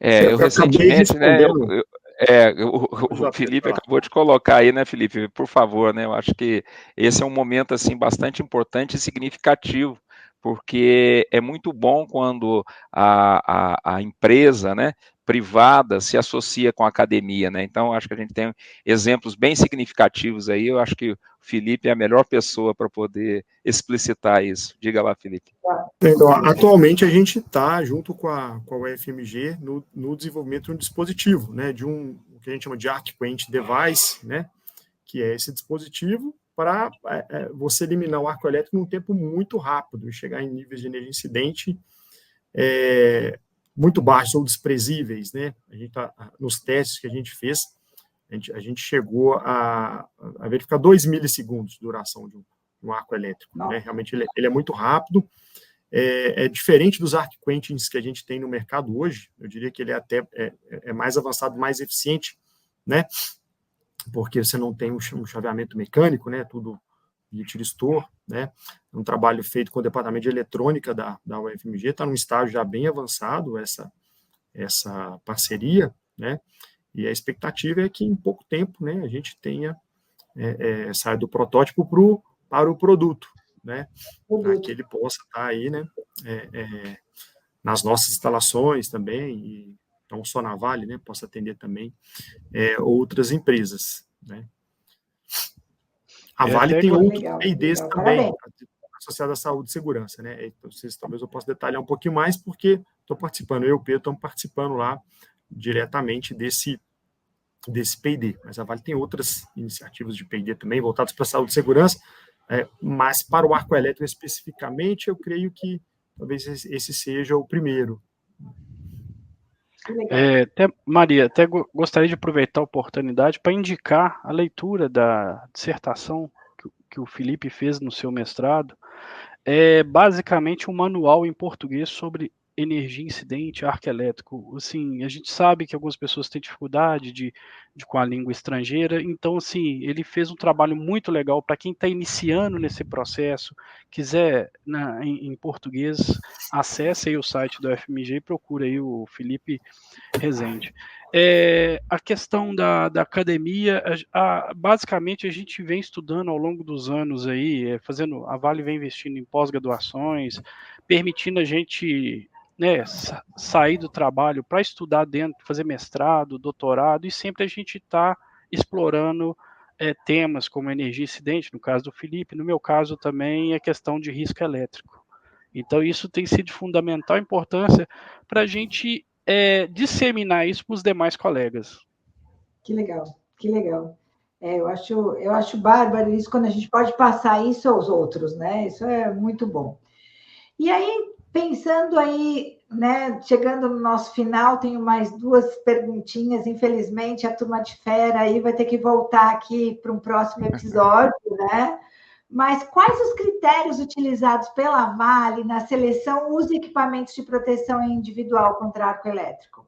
[SPEAKER 2] Eu recentemente, né, o Felipe acabou de colocar aí, né, Felipe, por favor, né, eu acho que esse é um momento, assim, bastante importante e significativo, porque é muito bom quando a empresa, né, privada se associa com a academia, né, então acho que a gente tem exemplos bem significativos aí, eu acho que o Felipe é a melhor pessoa para poder explicitar isso. Diga lá, Felipe.
[SPEAKER 4] Então, atualmente a gente está junto com a UFMG no desenvolvimento de um dispositivo, né, de o que a gente chama de Arc Quench Device, né, que é esse dispositivo para você eliminar o arco elétrico num tempo muito rápido e chegar em níveis de energia incidente muito baixos ou desprezíveis, né? A gente nos testes que a gente fez, a gente chegou a verificar 2 milissegundos de duração de um arco elétrico, né? Realmente ele é muito rápido. É diferente dos arc quenchings que a gente tem no mercado hoje. Eu diria que ele até é mais avançado, mais eficiente, né? Porque você não tem um chaveamento mecânico, né? Tudo de tiristor, né? É um trabalho feito com o departamento de eletrônica da UFMG, está num estágio já bem avançado essa parceria, né? E a expectativa é que em pouco tempo, né, a gente tenha saia do protótipo para o produto, né? Para que ele possa estar aí, né? Nas nossas instalações também, e não só na Vale, né? Possa atender também outras empresas, né? A Vale tem outros P&Ds também, associados à saúde e segurança, né? Então, talvez eu possa detalhar um pouquinho mais, porque estou participando, eu e o Pedro estamos participando lá diretamente desse P&D, mas a Vale tem outras iniciativas de P&D também, voltadas para a saúde e segurança, mas para o arco elétrico especificamente, eu creio que talvez esse seja o primeiro.
[SPEAKER 3] Maria, até gostaria de aproveitar a oportunidade para indicar a leitura da dissertação que o Felipe fez no seu mestrado. É basicamente um manual em português sobre energia incidente, arco elétrico. Assim, a gente sabe que algumas pessoas têm dificuldade com a língua estrangeira, então, assim, ele fez um trabalho muito legal para quem está iniciando nesse processo, quiser em português, acesse aí o site do FMG e procura aí o Felipe Rezende. A questão da academia, basicamente a gente vem estudando ao longo dos anos aí, a Vale vem investindo em pós-graduações, permitindo a gente, né, sair do trabalho para estudar dentro, fazer mestrado, doutorado, e sempre a gente está explorando temas como energia incidente, no caso do Felipe, no meu caso também é questão de risco elétrico. Então isso tem sido de fundamental importância para a gente disseminar isso para os demais colegas.
[SPEAKER 1] Que legal, que legal. Eu acho bárbaro isso quando a gente pode passar isso aos outros, né? Isso é muito bom. E aí, pensando aí, né, chegando no nosso final, tenho mais 2 perguntinhas. Infelizmente, a turma de fera aí vai ter que voltar aqui para um próximo episódio, né? Mas quais os critérios utilizados pela Vale na seleção, uso e equipamentos de proteção individual contra arco elétrico?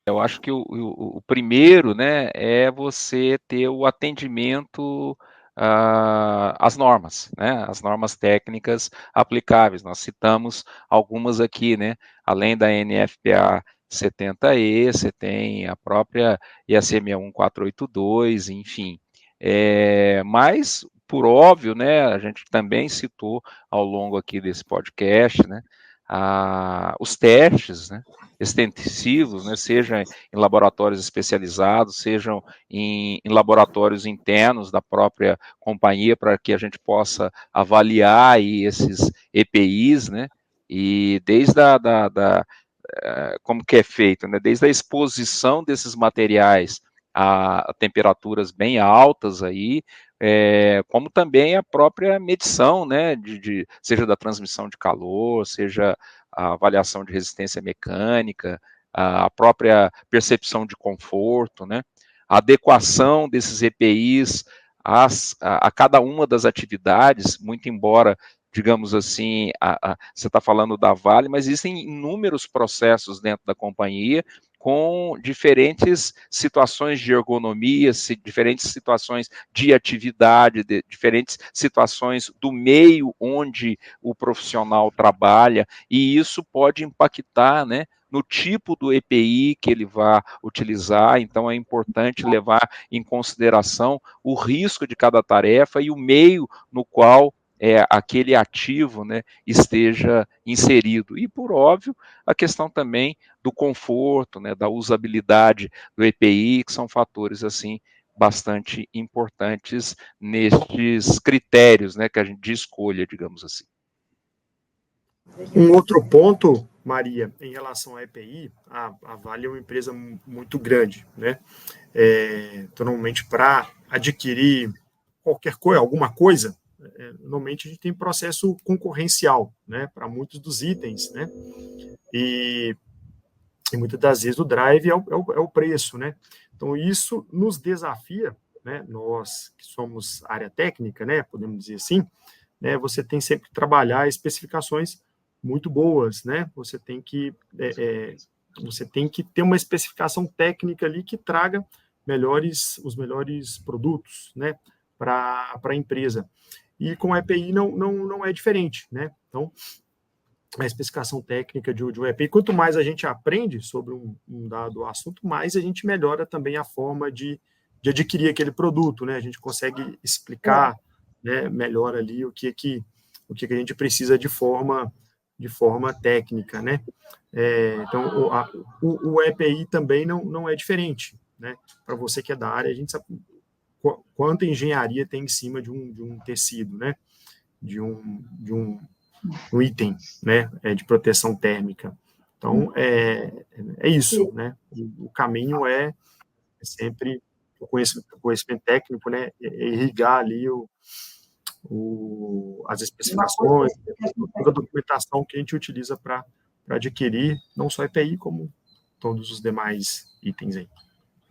[SPEAKER 2] Eu acho que o primeiro, né, é você ter o atendimento às normas, né, as normas técnicas aplicáveis. Nós citamos algumas aqui, né, além da NFPA 70E, você tem a própria IEC 61482, enfim. Mas, por óbvio, né, a gente também citou ao longo aqui desse podcast, né, os testes, né, extensivos, né, seja em laboratórios especializados, sejam em laboratórios internos da própria companhia, para que a gente possa avaliar aí esses EPIs, né, e desde como que é feito, né, desde a exposição desses materiais a temperaturas bem altas aí, como também a própria medição, né, seja da transmissão de calor, seja a avaliação de resistência mecânica, a própria percepção de conforto, né? A adequação desses EPIs a cada uma das atividades, muito embora, digamos assim, você está falando da Vale, mas existem inúmeros processos dentro da companhia com diferentes situações de ergonomia, diferentes situações de atividade, diferentes situações do meio onde o profissional trabalha, e isso pode impactar, né, no tipo do EPI que ele vai utilizar. Então é importante levar em consideração o risco de cada tarefa e o meio no qual aquele ativo, né, esteja inserido. E, por óbvio, a questão também do conforto, né, da usabilidade do EPI, que são fatores assim bastante importantes nestes critérios, né, que a gente de escolha, digamos assim.
[SPEAKER 4] Um outro ponto, Maria, em relação à EPI, a Vale é uma empresa muito grande, né? Então, normalmente, para adquirir qualquer coisa, alguma coisa, normalmente a gente tem processo concorrencial, né? Para muitos dos itens, né? E muitas das vezes o drive é o preço, né? Então, isso nos desafia, né? Nós que somos área técnica, né? Podemos dizer assim, né? Você tem sempre que trabalhar especificações muito boas, né? Você tem que ter uma especificação técnica ali que traga os melhores produtos, né? Para a empresa. E com a EPI não é diferente, né? Então, a especificação técnica de um EPI, quanto mais a gente aprende sobre um dado assunto, mais a gente melhora também a forma de adquirir aquele produto, né? A gente consegue explicar, né, melhor ali o que a gente precisa de forma técnica, né? Então, o EPI também não é diferente, né? Para você que é da área, a gente sabe quanta engenharia tem em cima de um tecido, né? De um item, né? De proteção térmica. Então, é isso, né? O caminho é sempre o conhecimento técnico, né? Irrigar ali as especificações, toda a documentação que a gente utiliza para adquirir, não só EPI, como todos os demais itens aí.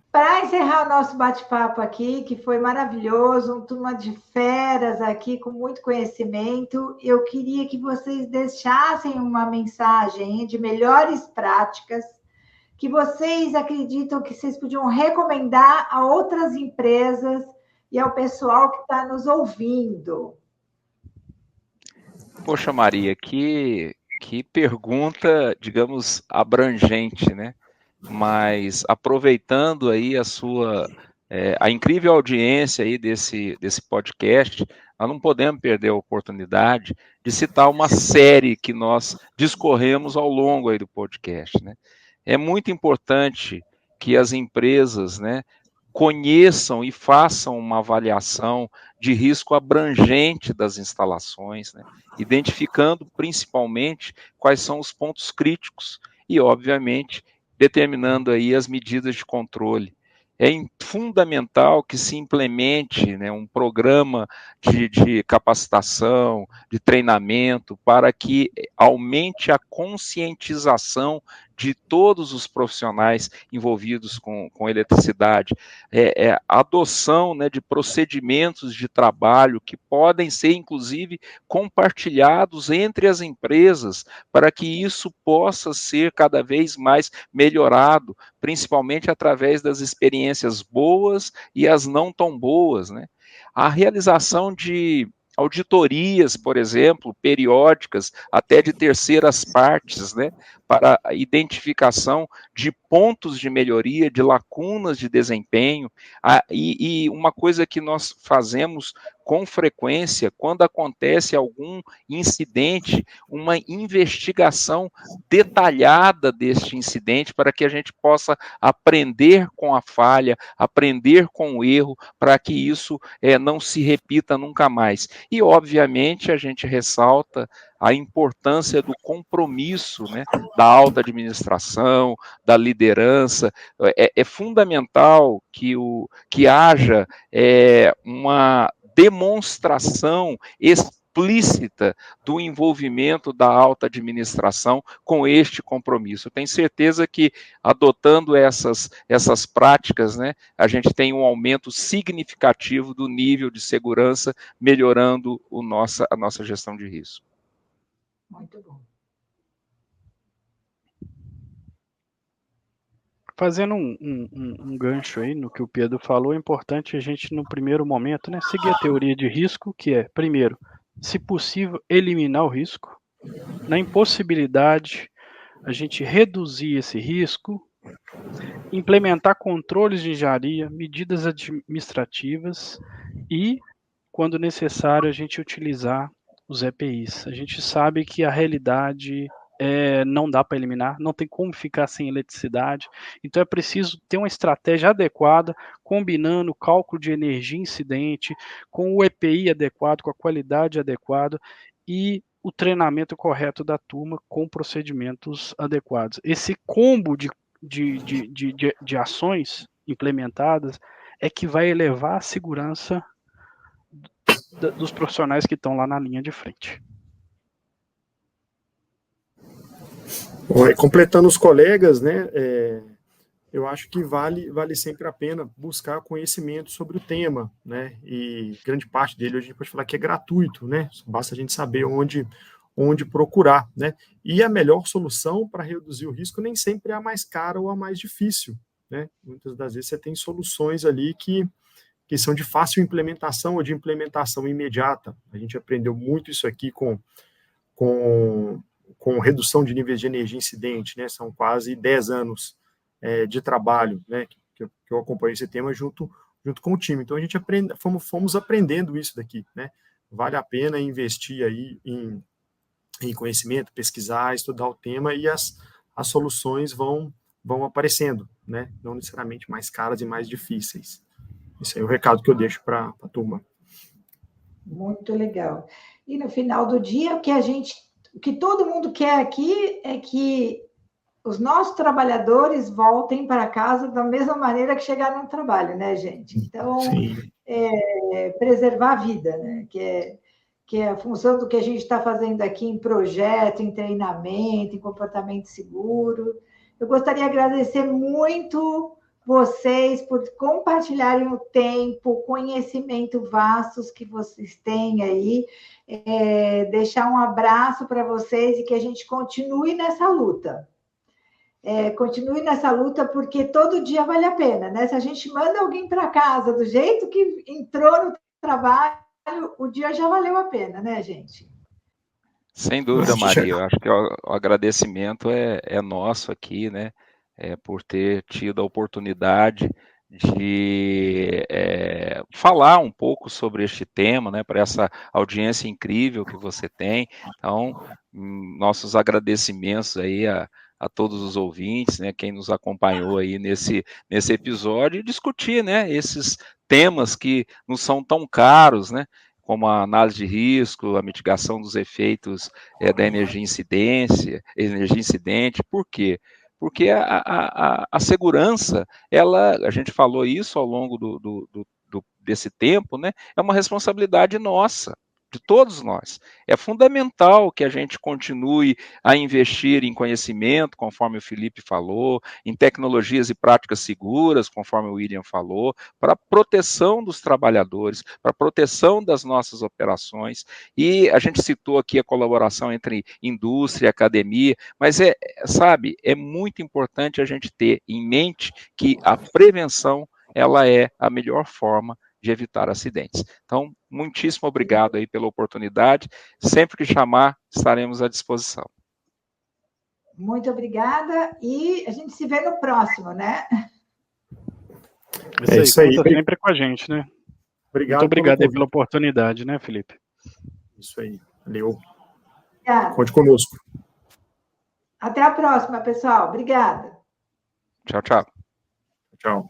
[SPEAKER 1] Para encerrar o nosso bate-papo aqui, que foi maravilhoso, uma turma de feras aqui com muito conhecimento, eu queria que vocês deixassem uma mensagem de melhores práticas que vocês acreditam que vocês podiam recomendar a outras empresas e ao pessoal que está nos ouvindo.
[SPEAKER 2] Poxa, Maria, que pergunta, digamos, abrangente, né? Mas aproveitando aí a incrível audiência aí desse podcast, nós não podemos perder a oportunidade de citar uma série que nós discorremos ao longo aí do podcast, né? É muito importante que as empresas, né, conheçam e façam uma avaliação de risco abrangente das instalações, né, identificando principalmente quais são os pontos críticos e, obviamente, determinando aí as medidas de controle. É fundamental que se implemente, né, um programa de capacitação, de treinamento, para que aumente a conscientização de todos os profissionais envolvidos com eletricidade, a adoção, né, de procedimentos de trabalho que podem ser, inclusive, compartilhados entre as empresas, para que isso possa ser cada vez mais melhorado, principalmente através das experiências boas e as não tão boas, né? A realização de auditorias, por exemplo, periódicas, até de terceiras partes, né, para a identificação de pontos de melhoria, de lacunas de desempenho, e uma coisa que nós fazemos com frequência, quando acontece algum incidente, uma investigação detalhada deste incidente, para que a gente possa aprender com a falha, aprender com o erro, para que isso não se repita nunca mais. E, obviamente, a gente ressalta a importância do compromisso, né, da alta administração, da liderança. É fundamental que haja uma demonstração implícita do envolvimento da alta administração com este compromisso. Eu tenho certeza que, adotando essas práticas, né, a gente tem um aumento significativo do nível de segurança, melhorando a nossa gestão de risco.
[SPEAKER 1] Muito bom.
[SPEAKER 3] Fazendo um gancho aí no que o Pedro falou, é importante a gente, no primeiro momento, né, seguir a teoria de risco, que é, primeiro, se possível, eliminar o risco. Na impossibilidade, a gente reduzir esse risco, implementar controles de engenharia, medidas administrativas e, quando necessário, a gente utilizar os EPIs. A gente sabe que a realidade não dá para eliminar, não tem como ficar sem eletricidade, então é preciso ter uma estratégia adequada, combinando o cálculo de energia incidente, com o EPI adequado, com a qualidade adequada e o treinamento correto da turma com procedimentos adequados. Esse combo de ações implementadas é que vai elevar a segurança dos profissionais que estão lá na linha de frente.
[SPEAKER 4] Bom, completando os colegas, né, eu acho que vale sempre a pena buscar conhecimento sobre o tema, né, e grande parte dele hoje a gente pode falar que é gratuito, né, basta a gente saber onde procurar, né, e a melhor solução para reduzir o risco nem sempre é a mais cara ou a mais difícil, né, muitas das vezes você tem soluções ali que são de fácil implementação ou de implementação imediata. A gente aprendeu muito isso aqui com redução de níveis de energia incidente, né? São quase 10 anos de trabalho, né? Que eu acompanho esse tema junto com o time. Então, a gente fomos aprendendo isso daqui, né? Vale a pena investir aí em conhecimento, pesquisar, estudar o tema e as soluções vão aparecendo, né? Não necessariamente mais caras e mais difíceis. Esse é o recado que eu deixo para a turma.
[SPEAKER 1] Muito legal. E no final do dia, o que todo mundo quer aqui é que os nossos trabalhadores voltem para casa da mesma maneira que chegaram no trabalho, né, gente? Então, preservar a vida, né? Que é a função do que a gente está fazendo aqui em projeto, em treinamento, em comportamento seguro. Eu gostaria de agradecer muito vocês por compartilharem o tempo, conhecimento vastos que vocês têm aí, deixar um abraço para vocês e que a gente continue nessa luta. Continue nessa luta, porque todo dia vale a pena, né? Se a gente manda alguém para casa do jeito que entrou no trabalho, o dia já valeu a pena, né, gente?
[SPEAKER 2] Sem dúvida, Maria. Eu acho que o agradecimento é nosso aqui, né? Por ter tido a oportunidade de falar um pouco sobre este tema, né? Para essa audiência incrível que você tem. Então, nossos agradecimentos aí a todos os ouvintes, né? Quem nos acompanhou aí nesse episódio e discutir, né? Esses temas que nos são tão caros, né? Como a análise de risco, a mitigação dos efeitos da energia incidente. Por quê? Porque a segurança, a gente falou isso ao longo desse tempo, né? É uma responsabilidade nossa, de todos nós. É fundamental que a gente continue a investir em conhecimento, conforme o Felipe falou, em tecnologias e práticas seguras, conforme o William falou, para a proteção dos trabalhadores, para a proteção das nossas operações. E a gente citou aqui a colaboração entre indústria e academia, mas sabe, é muito importante a gente ter em mente que a prevenção, ela é a melhor forma de evitar acidentes. Então, muitíssimo obrigado aí pela oportunidade. Sempre que chamar, estaremos à disposição.
[SPEAKER 1] Muito obrigada e a gente se vê no próximo, né?
[SPEAKER 3] Isso aí. Conta sempre com a gente, né?
[SPEAKER 4] Obrigado.
[SPEAKER 3] Muito obrigado aí pela oportunidade, né, Felipe?
[SPEAKER 4] Isso aí. Valeu.
[SPEAKER 1] Obrigada.
[SPEAKER 4] Conte conosco.
[SPEAKER 1] Até a próxima, pessoal. Obrigada.
[SPEAKER 2] Tchau, tchau.
[SPEAKER 4] Tchau.